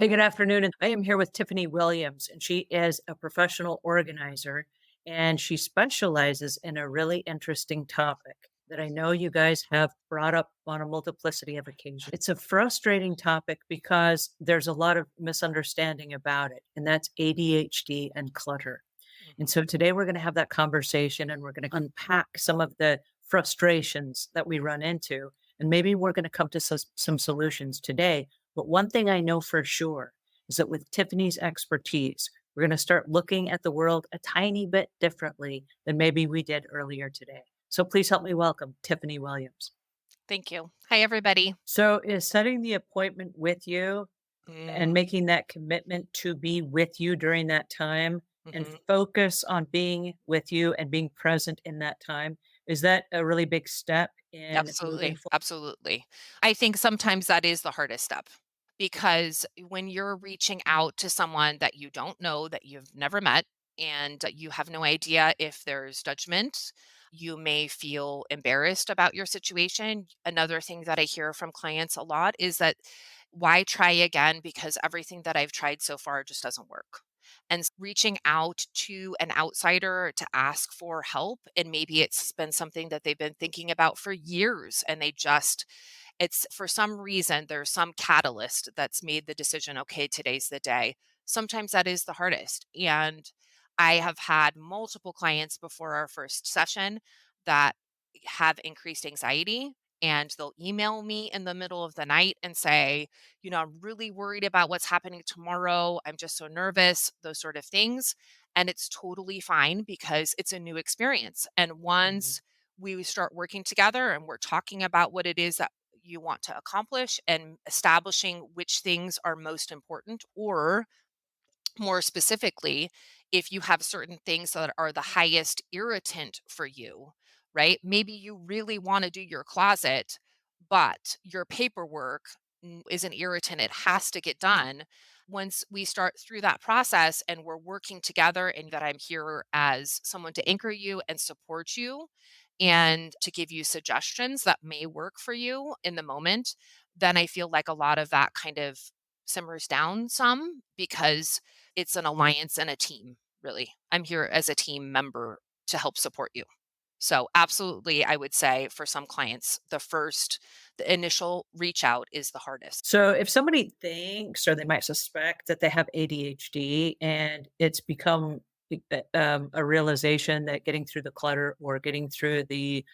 Hey, good afternoon. And I am here with Tiffany Williams, and she is a professional organizer and she specializes in a really interesting topic that I know you guys have brought up on a multiplicity of occasions. It's a frustrating topic because there's a lot of misunderstanding about it, and that's ADHD and clutter. And Mhm. so today we're going to have that conversation and we're going to unpack some of the frustrations that we run into. And maybe we're going to come to some solutions today. But one thing I know for sure is that with Tiffany's expertise, we're going to start looking at the world a tiny bit differently than maybe we did earlier today. So please help me welcome Tiffany Williams. Thank you. Hi, everybody. So, is setting the appointment with you and Mm, making that commitment to be with you during that time and mhm. focus on being with you and being present in that time, is that a really big step in moving Absolutely, forward? absolutely. I think sometimes that is the hardest step because when you're reaching out to someone that you don't know, that you've never met, and you have no idea if there's judgment, you may feel embarrassed about your situation. Another thing that I hear from clients a lot is that why try again because everything that I've tried so far just doesn't work. And reaching out to an outsider to ask for help, and maybe it's been something that they've been thinking about for years and it's for some reason there's some catalyst that's made the decision, okay, today's the day. Sometimes that is the hardest. And I have had multiple clients before our first session that have increased anxiety, and they'll email me in the middle of the night and say, I'm really worried about what's happening tomorrow. I'm just so nervous, those sort of things. And it's totally fine because it's a new experience. And Mhm. once we start working together and we're talking about what it is that you want to accomplish and establishing which things are most important, or more specifically, if you have certain things that are the highest irritant for you, right? Maybe you really want to do your closet, but your paperwork is an irritant. It has to get done. Once we start through that process and we're working together, and that I'm here as someone to anchor you and support you and to give you suggestions that may work for you in the moment, then I feel like a lot of that kind of simmers down some because it's an alliance and a team, really. I'm here as a team member to help support you. So, absolutely, I would say for some clients, the initial reach out is the hardest. So, if somebody thinks or they might suspect that they have ADHD and it's become a realization that getting through the clutter or getting through the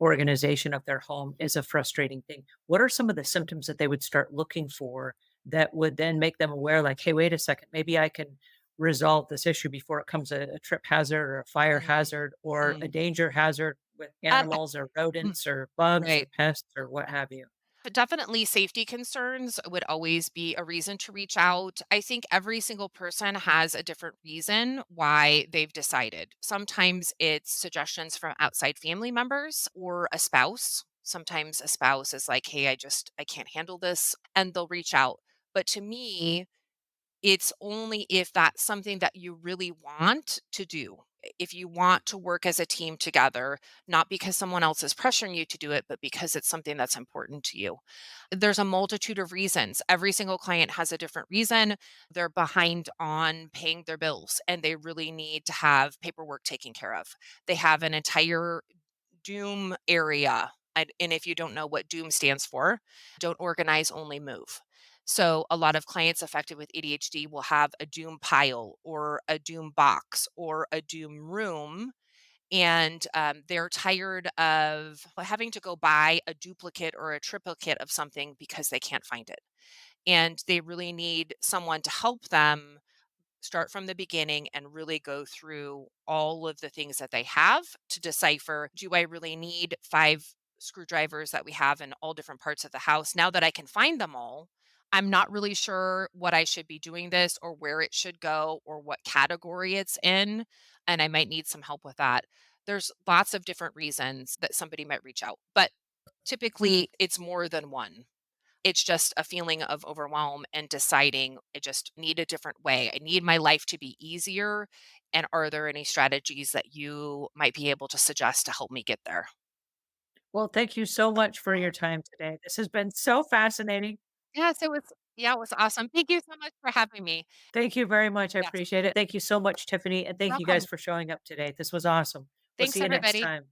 organization of their home is a frustrating thing. What are some of the symptoms that they would start looking for that would then make them aware, like, hey, wait a second, maybe I can resolve this issue before it comes a trip hazard or a fire Mm, hazard or a mm. danger hazard with I animals or mm, rodents or bugs or right. pests or what have you? But definitely safety concerns would always be a reason to reach out. I think every single person has a different reason why they've decided. Sometimes it's suggestions from outside family members or a spouse. Sometimes a spouse is like, "Hey, I can't handle this," and they'll reach out. But to me, it's only if that's something that you really want to do. If you want to work as a team together, not because someone else is pressuring you to do it, but because it's something that's important to you. There's a multitude of reasons. Every single client has a different reason. They're behind on paying their bills and they really need to have paperwork taken care of. They have an entire doom area. And if you don't know what doom stands for, don't organize, only move. So, a lot of clients affected with ADHD will have a doom pile or a doom box or a doom room. And they're tired of having to go buy a duplicate or a triplicate of something because they can't find it. And they really need someone to help them start from the beginning and really go through all of the things that they have to decipher, do I really need 5 screwdrivers that we have in all different parts of the house? Now that I can find them all, I'm not really sure what I should be doing this or where it should go or what category it's in. And I might need some help with that. There's lots of different reasons that somebody might reach out, but typically it's more than one. It's just a feeling of overwhelm and deciding I just need a different way. I need my life to be easier. And are there any strategies that you might be able to suggest to help me get there? Well, thank you so much for your time today. This has been so fascinating. Yes, it was. Yeah, it was awesome. Thank you so much for having me. Thank you very much. I Yes, appreciate it. Thank you so much, Tiffany. And you're thank you guys welcome. for showing up today. This was awesome. We'll Thanks, see you next everybody. time.